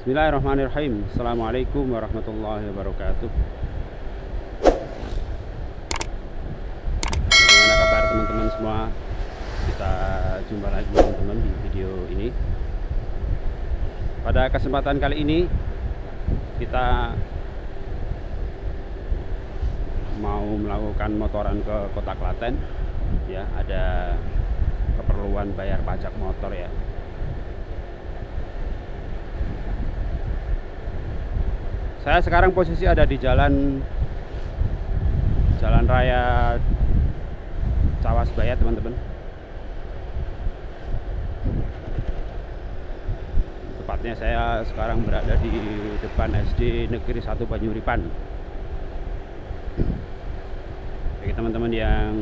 Bismillahirrahmanirrahim. Assalamualaikum warahmatullahi wabarakatuh. Bagaimana kabar teman-teman semua? Kita jumpa lagi teman-teman di video ini. Pada kesempatan kali ini kita mau melakukan motoran ke Kota Klaten. Ya, ada keperluan bayar pajak motor ya. Saya sekarang posisi ada di jalan raya Cawas Bayat, teman-teman. Tepatnya saya sekarang berada di depan SD Negeri 1 Banyuripan. Bagi teman-teman yang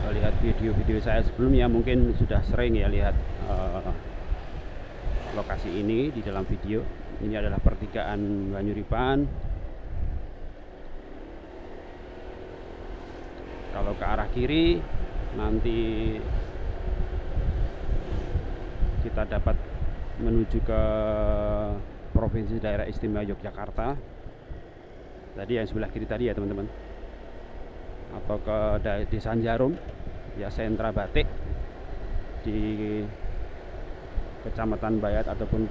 lihat video-video saya sebelumnya mungkin sudah sering ya lihat lokasi ini di dalam video. Ini adalah pertigaan Banyuripan. Kalau ke arah kiri nanti kita dapat menuju ke Provinsi Daerah Istimewa Yogyakarta. Tadi yang sebelah kiri tadi ya teman-teman. Atau ke Desa Jarum ya, sentra batik di Kecamatan Bayat ataupun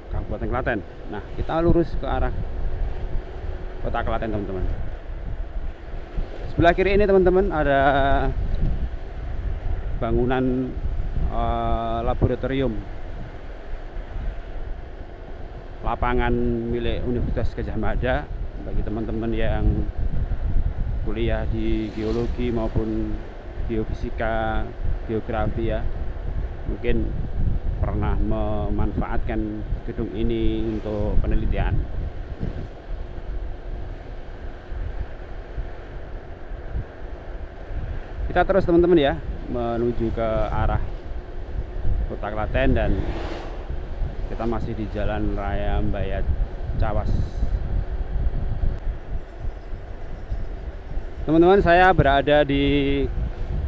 Kabupaten Klaten. Nah, kita lurus ke arah Kota Klaten, teman-teman. Sebelah kiri ini teman-teman ada bangunan laboratorium lapangan milik Universitas Gadjah Mada. Bagi teman-teman yang kuliah di geologi maupun geofisika, geografi ya, mungkin pernah memanfaatkan gedung ini untuk penelitian. Kita terus teman-teman ya menuju ke arah Kota Klaten dan kita masih di Jalan Raya Bayat Cawas. Teman-teman, saya berada di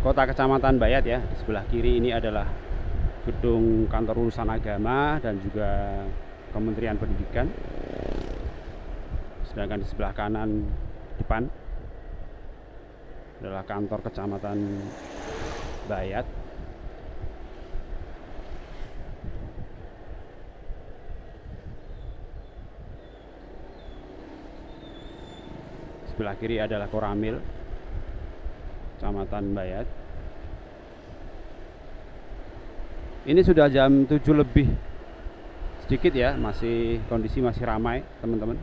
Kota Kecamatan Bayat ya. Di sebelah kiri ini adalah gedung kantor urusan agama dan juga Kementerian Pendidikan. Sedangkan di sebelah kanan depan adalah kantor Kecamatan Bayat. Sebelah kiri adalah Koramil Kecamatan Bayat. Ini sudah jam 7 lebih sedikit ya, kondisi masih ramai teman-teman.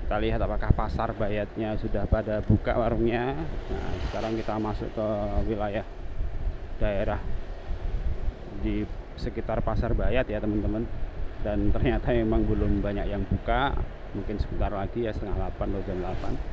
Kita lihat apakah pasar Bayatnya sudah pada buka warungnya. Nah, sekarang kita masuk ke wilayah daerah di sekitar pasar Bayat ya teman-teman. Dan ternyata memang belum banyak yang buka. Mungkin sebentar lagi ya, setengah 8 atau jam 8.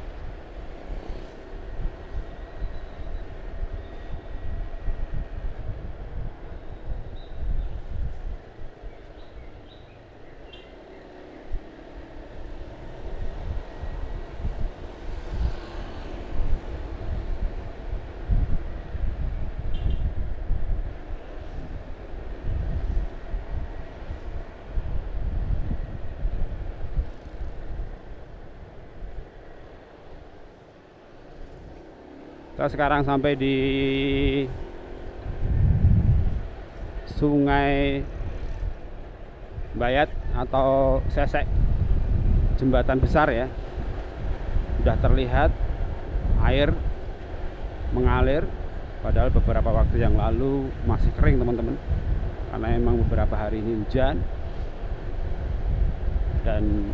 Kita sekarang sampai di Sungai Bayat atau Sesek, jembatan besar ya. Sudah terlihat air mengalir, padahal beberapa waktu yang lalu masih kering teman-teman, karena memang beberapa hari ini hujan dan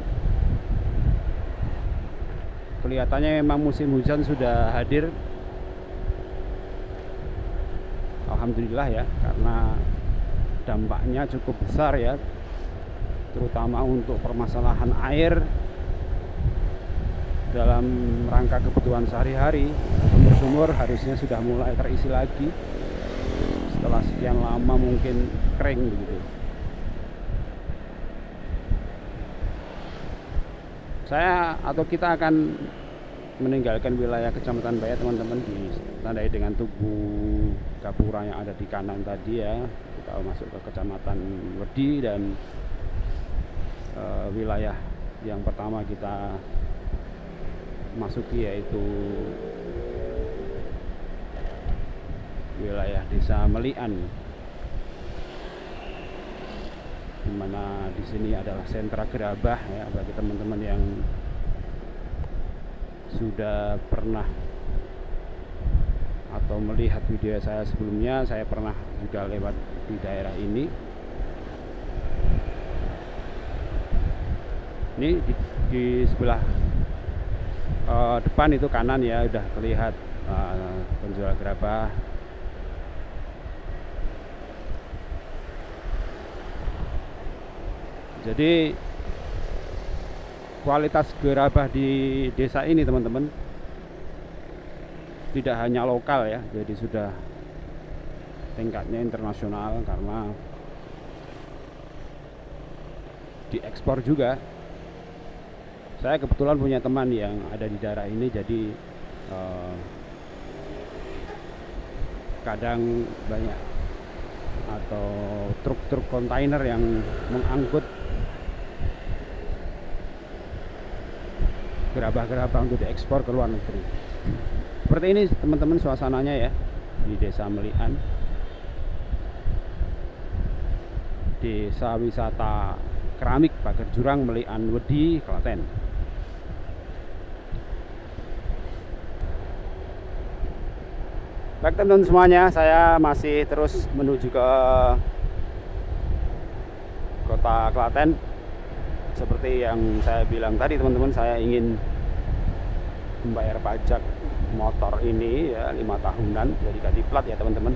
kelihatannya memang musim hujan sudah hadir. Alhamdulillah ya, karena dampaknya cukup besar ya, terutama untuk permasalahan air dalam rangka kebutuhan sehari-hari. Sumur-sumur harusnya sudah mulai terisi lagi setelah sekian lama mungkin kering begitu. Kita akan meninggalkan wilayah Kecamatan Bayat teman-teman, ditandai dengan tugu gapura yang ada di kanan tadi ya. Kita masuk ke Kecamatan Wedi dan wilayah yang pertama kita masuki yaitu wilayah Desa Melian, dimana di sini adalah sentra gerabah ya. Bagi teman-teman yang sudah pernah atau melihat video saya sebelumnya, saya pernah juga lewat di daerah ini. Ini di sebelah depan itu kanan ya, udah terlihat penjual gerabah. Jadi kualitas gerabah di desa ini teman-teman tidak hanya lokal ya, jadi sudah tingkatnya internasional karena diekspor juga. Saya kebetulan punya teman yang ada di daerah ini, jadi kadang banyak atau truk-truk kontainer yang mengangkut gerabah-gerabah untuk diekspor ke luar negeri. Seperti ini teman-teman suasananya ya di Desa Melian, Desa Wisata Keramik Pager Jurang Melian Wedi, Klaten. Baik teman-teman semuanya, saya masih terus menuju ke kota Klaten. Seperti yang saya bilang tadi teman-teman, saya ingin membayar pajak motor ini ya 5 tahunan, jadi ganti plat ya teman-teman.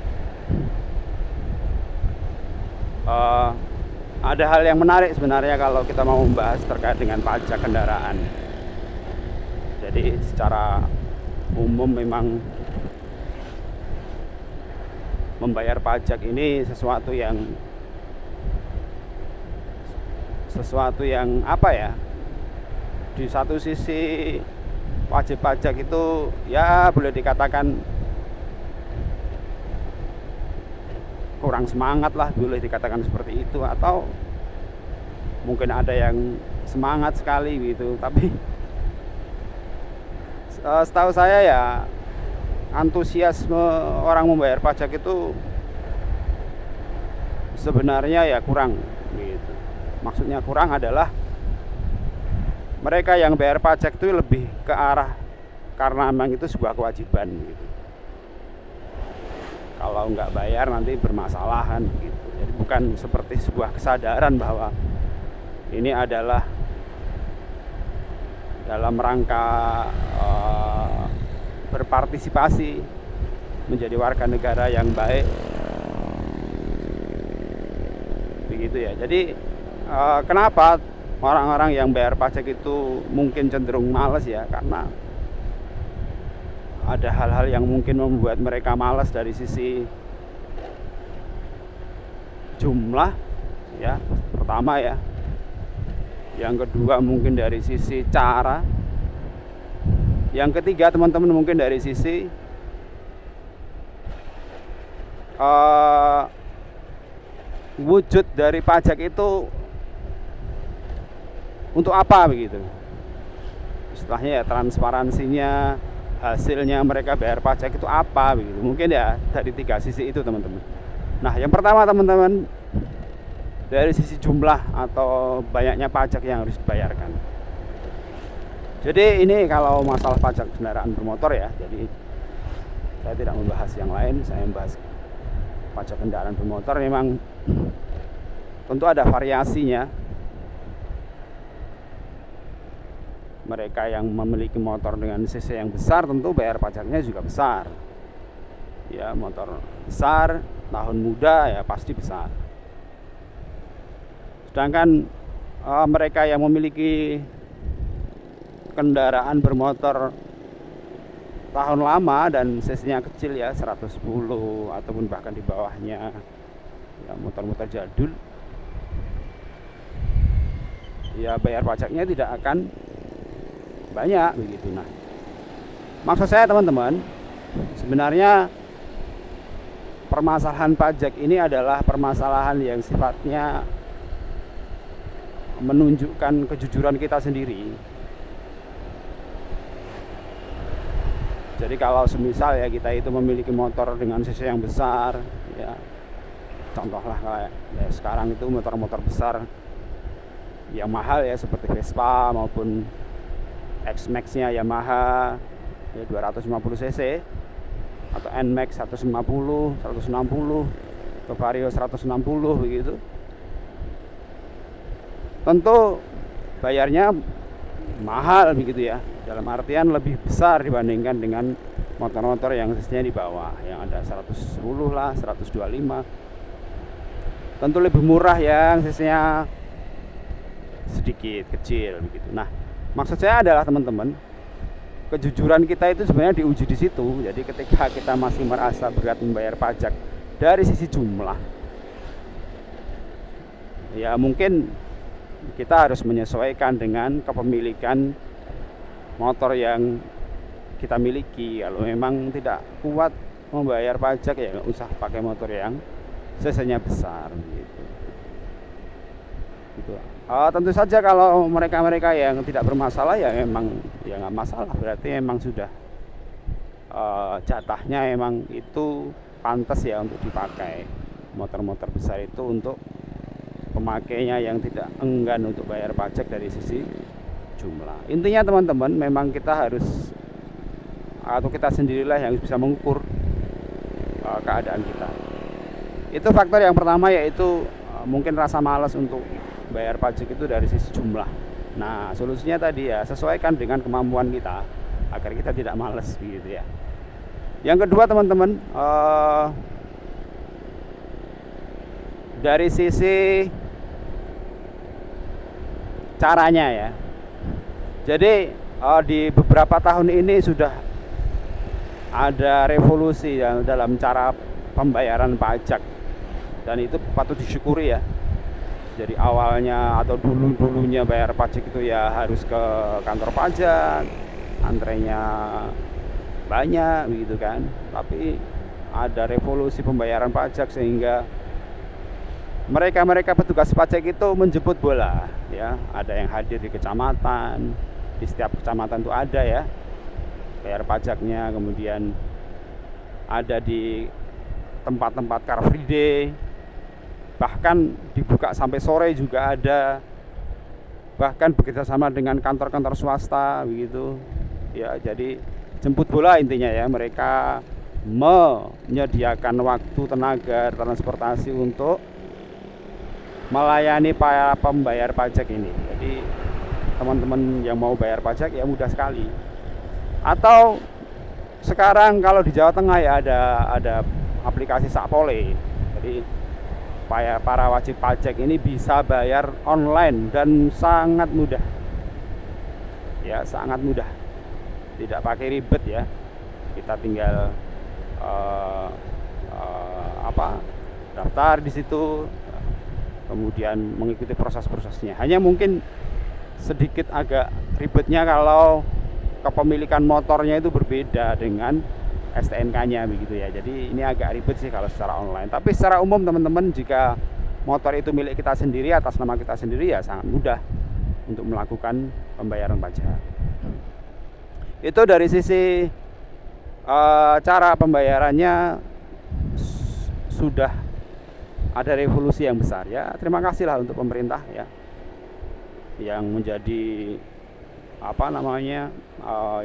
Ada hal yang menarik sebenarnya kalau kita mau membahas terkait dengan pajak kendaraan. Jadi secara umum memang membayar pajak ini sesuatu yang apa ya, di satu sisi wajib pajak itu ya boleh dikatakan kurang semangat lah, boleh dikatakan seperti itu, atau mungkin ada yang semangat sekali gitu. Tapi setahu saya ya antusiasme orang membayar pajak itu sebenarnya ya kurang gitu. Maksudnya kurang adalah mereka yang bayar pajak itu lebih ke arah karena memang itu sebuah kewajiban gitu. Kalau nggak bayar nanti bermasalahan gitu. Jadi bukan seperti sebuah kesadaran bahwa ini adalah dalam rangka berpartisipasi menjadi warga negara yang baik begitu ya. Jadi kenapa orang-orang yang bayar pajak itu mungkin cenderung malas ya, karena ada hal-hal yang mungkin membuat mereka malas dari sisi jumlah ya, pertama ya. Yang kedua mungkin dari sisi cara. Yang ketiga teman-teman mungkin dari sisi wujud dari pajak itu untuk apa begitu. Istilahnya ya transparansinya, hasilnya mereka bayar pajak itu apa begitu. Mungkin ya dari 3 sisi itu teman-teman. Nah yang pertama teman-teman, dari sisi jumlah atau banyaknya pajak yang harus dibayarkan. Jadi ini kalau masalah pajak kendaraan bermotor ya, jadi saya tidak membahas yang lain, saya membahas pajak kendaraan bermotor. Memang tentu ada variasinya. Mereka yang memiliki motor dengan cc yang besar tentu bayar pajaknya juga besar. Ya, motor besar, tahun muda ya pasti besar. Sedangkan mereka yang memiliki kendaraan bermotor tahun lama dan cc-nya kecil ya 110 ataupun bahkan di bawahnya ya, motor-motor jadul, ya bayar pajaknya tidak akan banyak begitu. Nah Maksud saya teman-teman, sebenarnya permasalahan pajak ini adalah permasalahan yang sifatnya menunjukkan kejujuran kita sendiri. Jadi kalau semisal ya kita itu memiliki motor dengan cc yang besar, ya contohlah kayak ya sekarang itu motor-motor besar yang mahal ya seperti Vespa maupun X-Max-nya Yamaha ya 250 cc atau NMAX 150, 160, atau Vario 160 begitu. Tentu bayarnya mahal begitu ya, dalam artian lebih besar dibandingkan dengan motor-motor yang cc-nya di bawah, yang ada 110 lah, 125. Tentu lebih murah yang cc-nya sedikit kecil begitu. Nah, maksud saya adalah teman-teman, kejujuran kita itu sebenarnya diuji di situ. Jadi ketika kita masih merasa berat membayar pajak dari sisi jumlah, ya mungkin kita harus menyesuaikan dengan kepemilikan motor yang kita miliki. Kalau memang tidak kuat membayar pajak ya nggak usah pakai motor yang cc-nya besar gitu. Tentu saja kalau mereka-mereka yang tidak bermasalah ya memang ya nggak masalah, berarti memang sudah jatahnya emang itu pantas ya untuk dipakai. Motor-motor besar itu untuk pemakainya yang tidak enggan untuk bayar pajak dari sisi jumlah. Intinya teman-teman, memang kita harus atau kita sendirilah yang bisa mengukur keadaan kita. Itu faktor yang pertama, yaitu mungkin rasa malas untuk bayar pajak itu dari sisi jumlah. Nah, solusinya tadi ya sesuaikan dengan kemampuan kita agar kita tidak malas begitu ya. Yang kedua teman-teman, dari sisi caranya ya. Jadi di beberapa tahun ini sudah ada revolusi ya dalam cara pembayaran pajak, dan itu patut disyukuri ya. Jadi awalnya atau dulunya bayar pajak itu ya harus ke kantor pajak, antrenya banyak begitu kan. Tapi ada revolusi pembayaran pajak sehingga mereka petugas pajak itu menjemput bola ya. Ada yang hadir di kecamatan, di setiap kecamatan itu ada ya bayar pajaknya. Kemudian ada di tempat-tempat Car Free Day, bahkan dibuka sampai sore juga ada, bahkan bekerjasama dengan kantor-kantor swasta begitu ya. Jadi jemput bola intinya ya, mereka menyediakan waktu, tenaga, transportasi untuk melayani para pembayar pajak ini. Jadi teman-teman yang mau bayar pajak ya mudah sekali. Atau sekarang kalau di Jawa Tengah ya ada aplikasi Sakpole. Jadi para wajib pajak ini bisa bayar online dan sangat mudah. Ya, sangat mudah. Tidak pakai ribet ya. Kita tinggal daftar di situ, kemudian mengikuti proses-prosesnya. Hanya mungkin sedikit agak ribetnya kalau kepemilikan motornya itu berbeda dengan STNK-nya begitu ya. Jadi ini agak ribet sih kalau secara online. Tapi secara umum teman-teman, jika motor itu milik kita sendiri, atas nama kita sendiri, ya sangat mudah untuk melakukan pembayaran pajak. Itu dari sisi cara pembayarannya sudah ada revolusi yang besar ya. Terima kasihlah untuk pemerintah ya yang menjadi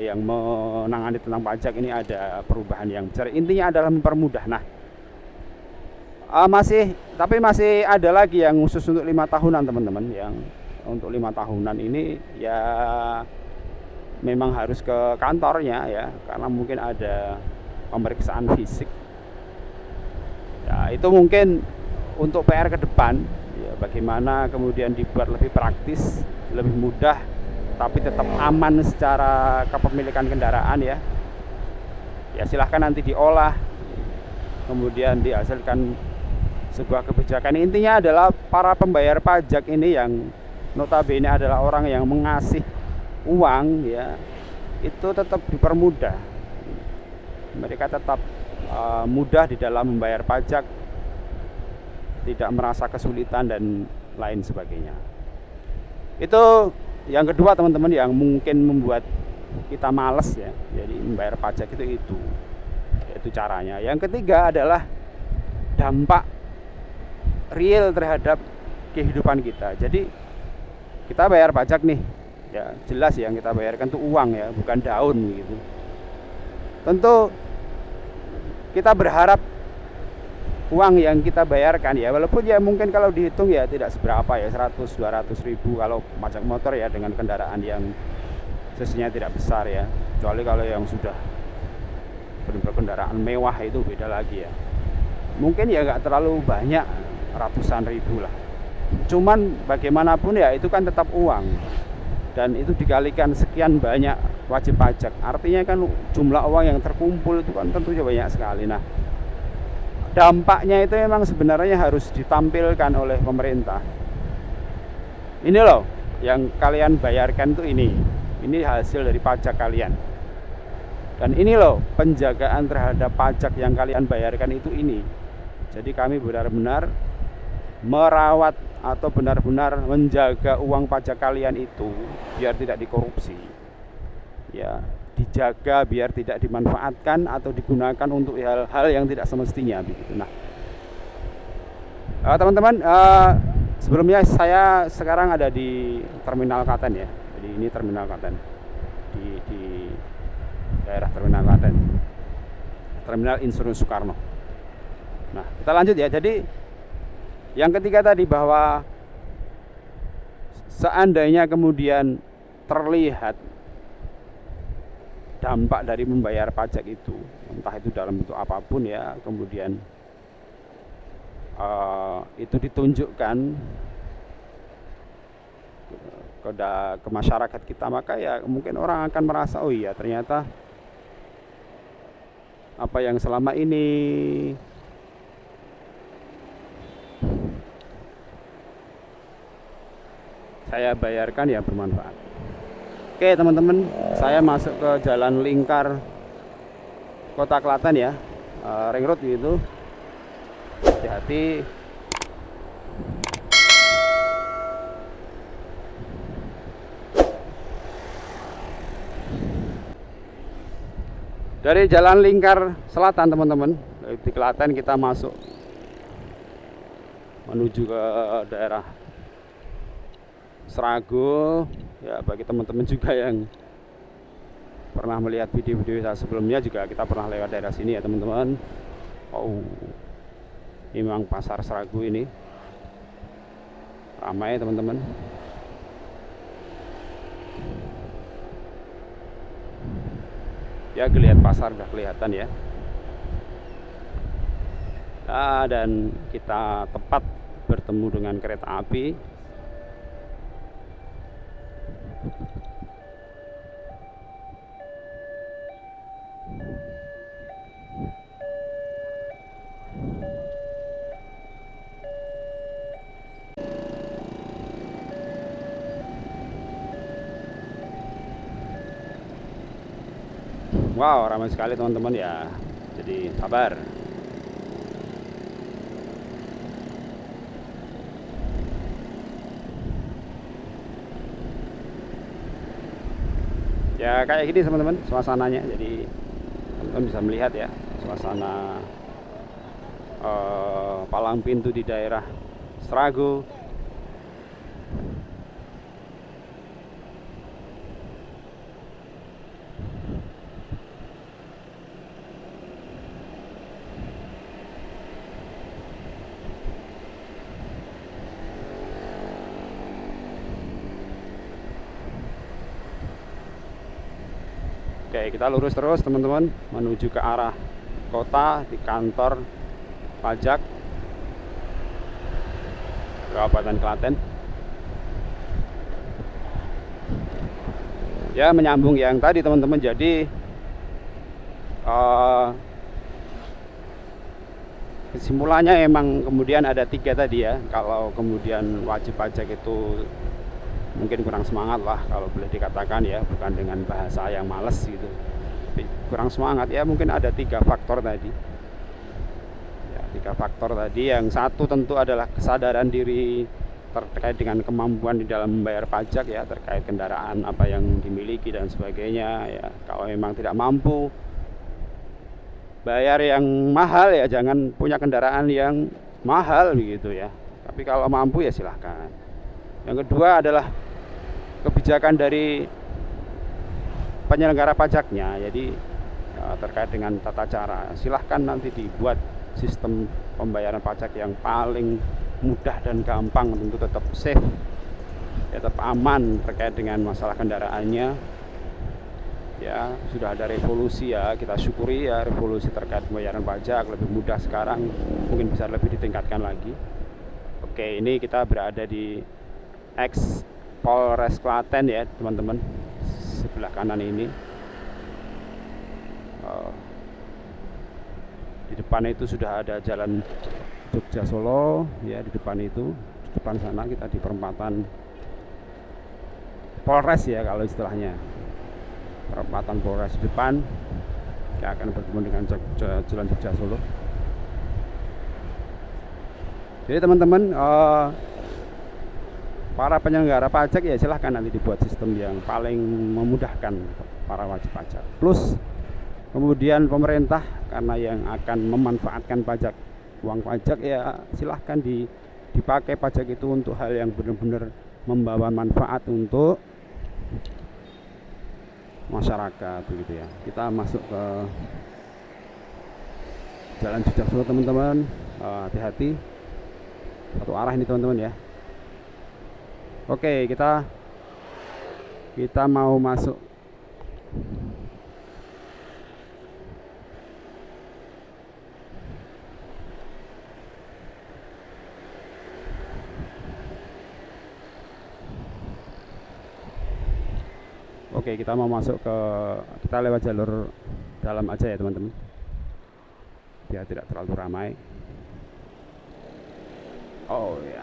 yang menangani tentang pajak ini. Ada perubahan yang besar, intinya adalah mempermudah. Nah, masih ada lagi yang khusus untuk 5 tahunan teman-teman. Yang untuk 5 tahunan ini ya memang harus ke kantornya ya, karena mungkin ada pemeriksaan fisik ya. Itu mungkin untuk PR ke depan ya, bagaimana kemudian dibuat lebih praktis, lebih mudah, tapi tetap aman secara kepemilikan kendaraan ya. Ya silahkan nanti diolah, kemudian dihasilkan sebuah kebijakan. Intinya adalah para pembayar pajak ini yang notabene adalah orang yang mengasih uang ya, itu tetap dipermudah. Mereka tetap mudah di dalam membayar pajak, tidak merasa kesulitan dan lain sebagainya. Itu yang kedua teman-teman, yang mungkin membuat kita males ya, jadi membayar pajak itu caranya. Yang ketiga adalah dampak real terhadap kehidupan kita. Jadi kita bayar pajak nih, ya jelas yang kita bayarkan itu uang ya, bukan daun gitu. Tentu kita berharap uang yang kita bayarkan ya, walaupun ya mungkin kalau dihitung ya tidak seberapa ya, 100-200 ribu kalau pajak motor ya, dengan kendaraan yang sesinya tidak besar ya, kecuali kalau yang sudah benar-benar kendaraan mewah itu beda lagi ya, mungkin ya nggak terlalu banyak, ratusan ribu lah. Cuman bagaimanapun ya itu kan tetap uang, dan itu dikalikan sekian banyak wajib pajak, artinya kan jumlah uang yang terkumpul itu kan tentunya banyak sekali. Nah, dampaknya itu memang sebenarnya harus ditampilkan oleh pemerintah. Ini loh yang kalian bayarkan itu, ini hasil dari pajak kalian, dan ini loh penjagaan terhadap pajak yang kalian bayarkan itu ini. Jadi kami benar-benar merawat atau benar-benar menjaga uang pajak kalian itu biar tidak dikorupsi ya, dijaga biar tidak dimanfaatkan atau digunakan untuk hal-hal yang tidak semestinya begitu. Nah, teman-teman, sebelumnya saya sekarang ada di Terminal Klaten ya. Jadi ini Terminal Klaten, di daerah Terminal Klaten, Terminal Insinyur Soekarno. Nah, kita lanjut ya. Jadi yang ketiga tadi, bahwa seandainya kemudian terlihat dampak dari membayar pajak itu, entah itu dalam bentuk apapun ya, kemudian itu ditunjukkan ke masyarakat kita, maka ya mungkin orang akan merasa, oh iya ternyata apa yang selama ini saya bayarkan ya bermanfaat. Oke teman-teman, saya masuk ke jalan lingkar Kota Klaten ya, ring road gitu. Hati-hati. Dari jalan lingkar selatan teman-teman, di Klaten kita masuk menuju ke daerah Serago ya. Bagi teman-teman juga yang pernah melihat video-video saya sebelumnya, juga kita pernah lewat daerah sini ya teman-teman. Oh, ini memang pasar Serago ini ramai teman-teman. Ya, geliat pasar udah kelihatan ya. Nah, dan kita tepat bertemu dengan kereta api. Wow, ramai sekali teman-teman ya. Jadi sabar. Ya kayak gini teman-teman suasananya. Jadi teman-teman bisa melihat ya suasana palang pintu di daerah Serago. Oke, kita lurus terus teman-teman menuju ke arah kota, di kantor pajak Kabupaten Klaten. Ya, menyambung yang tadi teman-teman. Jadi kesimpulannya emang kemudian ada 3 tadi ya. Kalau kemudian wajib pajak itu mungkin kurang semangat lah kalau boleh dikatakan ya, bukan dengan bahasa yang males gitu. Tapi kurang semangat ya, mungkin ada 3 faktor tadi. Ya, 3 faktor tadi. Yang satu tentu adalah kesadaran diri terkait dengan kemampuan di dalam membayar pajak ya, terkait kendaraan apa yang dimiliki dan sebagainya ya. Kalau memang tidak mampu bayar yang mahal ya jangan punya kendaraan yang mahal gitu ya. Tapi kalau mampu ya silahkan. Yang kedua adalah kebijakan dari penyelenggara pajaknya. Jadi ya, terkait dengan tata cara, silahkan nanti dibuat sistem pembayaran pajak yang paling mudah dan gampang, tentu tetap safe ya, tetap aman terkait dengan masalah kendaraannya ya. Sudah ada revolusi ya, kita syukuri ya, revolusi terkait pembayaran pajak lebih mudah sekarang, mungkin bisa lebih ditingkatkan lagi. Oke, ini kita berada di X Polres Klaten ya teman-teman, sebelah kanan ini. Di depan itu sudah ada jalan Jogja Solo ya, di depan itu, di depan sana kita di perempatan Polres ya kalau istilahnya, perempatan Polres di depan. Kita akan bertemu dengan jalan Jogja Solo. Jadi teman-teman, para penyelenggara pajak ya silahkan nanti dibuat sistem yang paling memudahkan para wajib pajak. Plus kemudian pemerintah karena yang akan memanfaatkan pajak, uang pajak ya silahkan dipakai pajak itu untuk hal yang benar-benar membawa manfaat untuk masyarakat begitu ya. Kita masuk ke jalan Jogja Solo teman-teman, hati-hati, satu arah ini teman-teman ya. Oke, kita mau masuk. Oke, kita mau masuk ke, kita lewat jalur dalam aja ya teman-teman, biar tidak terlalu ramai. Oh ya.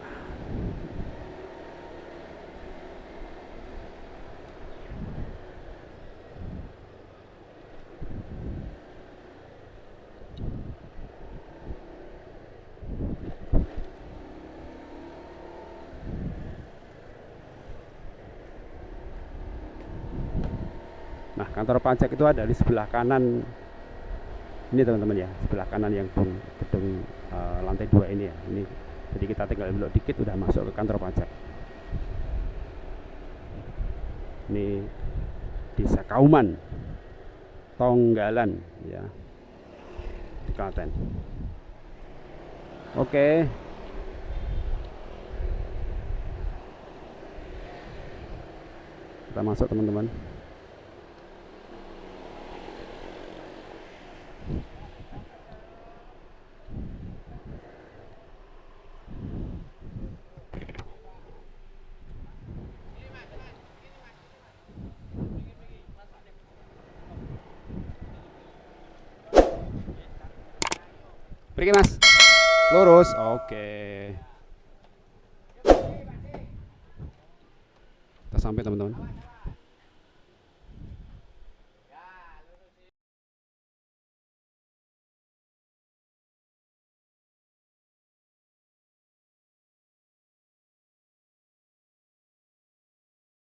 Nah, kantor pajak itu ada di sebelah kanan ini teman-teman ya, sebelah kanan yang gedung lantai 2 ini ya. Ini jadi kita tinggal belok dikit udah masuk ke kantor pajak. Ini Desa Kauman Tonggalan ya, di Klaten. Oke. Kita masuk teman-teman. Pergi mas, lurus. Oke, kita sampai teman-teman.